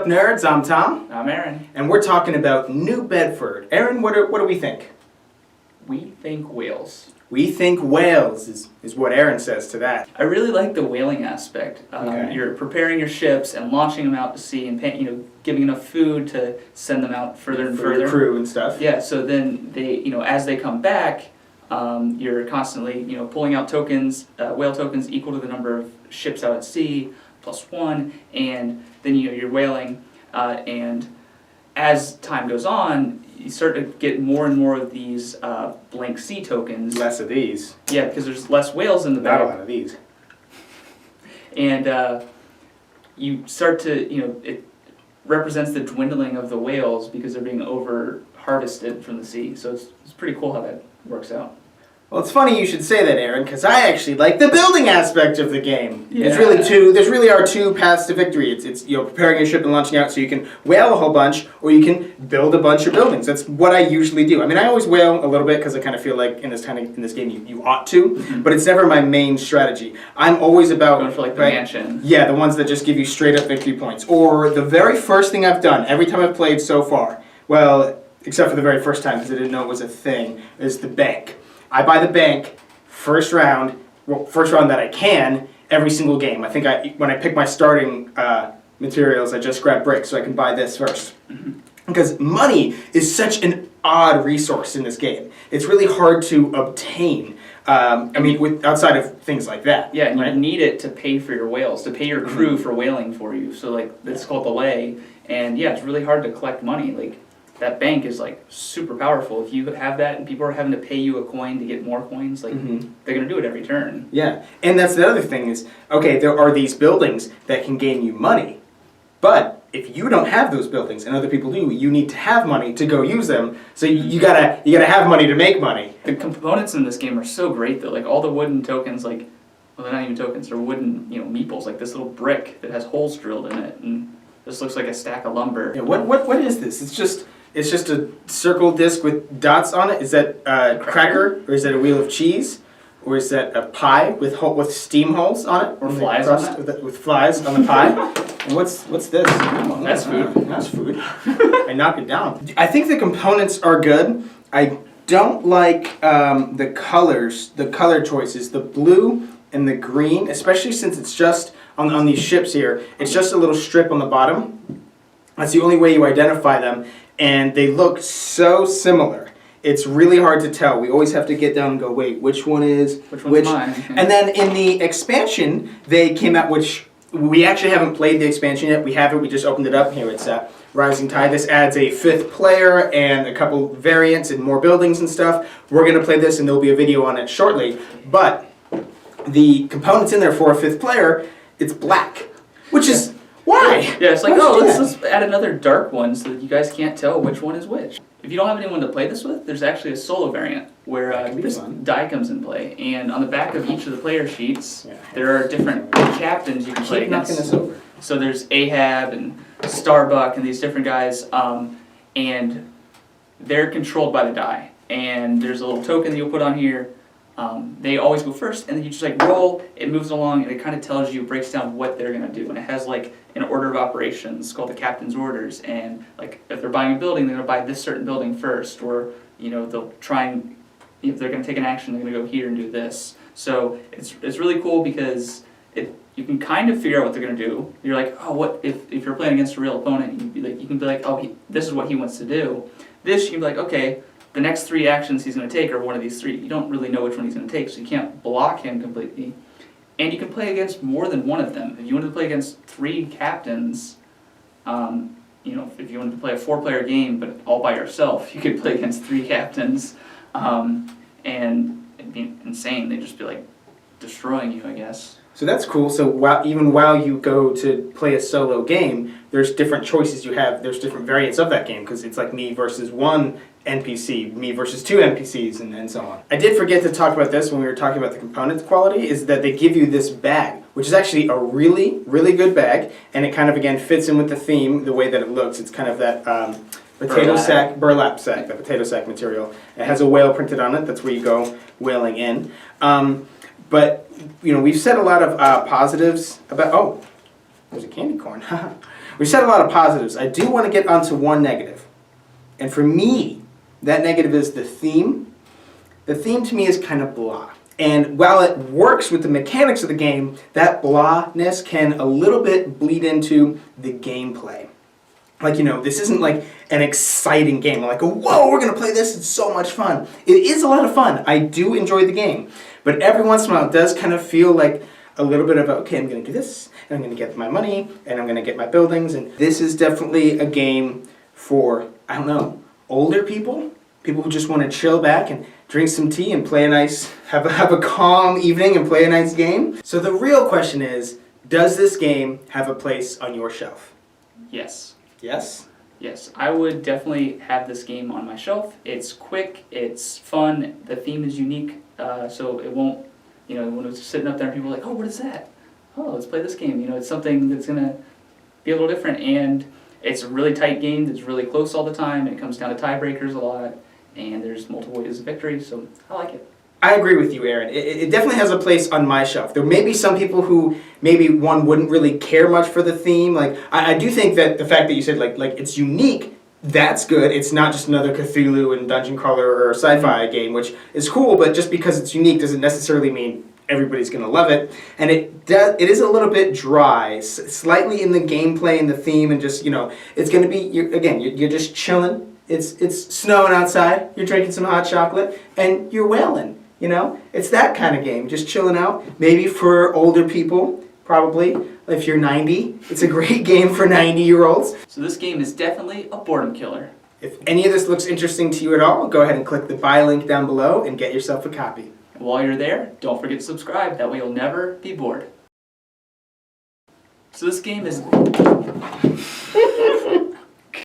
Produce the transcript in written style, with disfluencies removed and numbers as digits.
up, nerds? I'm Tom. I'm Aaron. And we're talking about New Bedford. Aaron, what do we think? We think whales. We think whales is what Aaron says to that. I really like the whaling aspect. Okay. You're preparing your ships and launching them out to sea and giving enough food to send them out further and further. For the crew and stuff. Yeah, so then they, as they come back, you're constantly, pulling out tokens, whale tokens equal to the number of ships out at sea, +1, and then you're whaling, and as time goes on, you start to get more and more of these blank sea tokens. Less of these. Yeah, because there's less whales in the bag. Not a lot of these. And you start to, it represents the dwindling of the whales because they're being over-harvested from the sea. So it's pretty cool how that works out. Well, it's funny you should say that, Aaron, because I actually like the building aspect of the game. Yeah. There's really are two paths to victory. It's preparing your ship and launching out so you can whale a whole bunch, or you can build a bunch of buildings. That's what I usually do. I mean, I always whale a little bit because I kind of feel like in this game you ought to, but it's never my main strategy. I'm always about going for like the mansion. Yeah, the ones that just give you straight up victory points. Or the very first thing I've done every time I've played so far, well, except for the very first time because I didn't know it was a thing, is the bank. I buy the bank first round that I can every single game. I think when I pick my starting materials, I just grab bricks so I can buy this first. Because money is such an odd resource in this game. It's really hard to obtain. Outside of things like that. Yeah, and right? you need it to pay for your whales, to pay your crew for whaling for you. So it's called the lay, and yeah, it's really hard to collect money. That bank is super powerful. If you have that and people are having to pay you a coin to get more coins, they're gonna do it every turn. Yeah, and that's the other thing is, okay, there are these buildings that can gain you money, but if you don't have those buildings and other people do, you need to have money to go use them. So you gotta have money to make money. The components in this game are so great though. All the wooden tokens, well, they're not even tokens. They're wooden, meeples. This little brick that has holes drilled in it, and this looks like a stack of lumber. Yeah, what is this? It's just a circle disc with dots on it. Is that a cracker, or is that a wheel of cheese, or is that a pie with steam holes on it, or flies on it? With flies on the pie? And what's this? Oh, that's food. That's food. I knock it down. I think the components are good. I don't like the colors, the color choices, the blue and the green, especially since it's just on these ships here. It's just a little strip on the bottom. That's the only way you identify them. And they look so similar. It's really hard to tell. We always have to get down and go, wait, which one is which? Mine? And then in the expansion, they came out, which we actually haven't played the expansion yet. We haven't. We just opened it up. Here it's Rising Tide. This adds a 5th player and a couple variants and more buildings and stuff. We're going to play this, and there'll be a video on it shortly. But the components in there for a 5th player, it's black, which is... Why? Yeah, it's let's add another dark one so that you guys can't tell which one is which. If you don't have anyone to play this with, there's actually a solo variant where this die comes in play. And on the back of each of the player sheets, there are different captains you can play against. Keep knocking this over. So there's Ahab and Starbuck and these different guys, and they're controlled by the die. And there's a little token that you'll put on here. They always go first, and then you just roll, it moves along, and it kind of tells you, breaks down what they're going to do. And it has an order of operations called the captain's orders, and if they're buying a building, they're going to buy this certain building first, or they'll try and, if they're going to take an action, they're going to go here and do this. So it's really cool because you can kind of figure out what they're going to do. You're like, oh, what if you're playing against a real opponent, you can be like, oh, this is what he wants to do. This, you can be like, okay, the next 3 actions he's going to take are one of these 3. You don't really know which one he's going to take, so you can't block him completely. And you can play against more than one of them. If you wanted to play against 3 captains, if you wanted to play a 4-player game but all by yourself, you could play against 3 captains, and it'd be insane. They'd just be destroying you, I guess. So that's cool. So even while you go to play a solo game, there's different choices you have. There's different variants of that game because it's me versus 1 NPC, me versus 2 NPCs, and so on. I did forget to talk about this when we were talking about the components quality, is that they give you this bag, which is actually a really, really good bag, and it kind of, again, fits in with the theme, the way that it looks. It's kind of that burlap sack, the potato sack material. It has a whale printed on it. That's where you go whaling in. But, we've said a lot of positives about... Oh, There's a candy corn. We said a lot of positives. I do want to get onto one negative. And for me, that negative is the theme. The theme to me is kind of blah. And while it works with the mechanics of the game, that blahness can a little bit bleed into the gameplay. Like, this isn't like an exciting game. Like, whoa, we're going to play this. It's so much fun. It is a lot of fun. I do enjoy the game. But every once in a while, it does kind of feel like a little bit of, okay, I'm going to do this, and I'm going to get my money, and I'm going to get my buildings. And this is definitely a game for, I don't know, older people who just want to chill back and drink some tea and play a nice, have a calm evening and play a nice game. So the real question is, does this game have a place on your shelf? Yes. Yes? Yes, I would definitely have this game on my shelf. It's quick, it's fun, the theme is unique, so it won't, when it's sitting up there and people are like, oh, what is that? Oh, let's play this game. It's something that's going to be a little different, and it's a really tight game that's really close all the time. It comes down to tiebreakers a lot, and there's multiple ways of victory, so I like it. I agree with you, Aaron. It definitely has a place on my shelf. There may be some people who maybe one wouldn't really care much for the theme. Like I do think that the fact that you said like it's unique, that's good. It's not just another Cthulhu and dungeon crawler or sci-fi game, which is cool. But just because it's unique doesn't necessarily mean everybody's going to love it. And it is a little bit dry, slightly in the gameplay and the theme, and just it's going to be you're just chilling. It's snowing outside. You're drinking some hot chocolate, and you're whaling. It's that kind of game, just chilling out. Maybe for older people, probably. If you're 90, it's a great game for 90-year-olds. So this game is definitely a boredom killer. If any of this looks interesting to you at all, go ahead and click the buy link down below and get yourself a copy. And while you're there, don't forget to subscribe. That way you'll never be bored. So this game is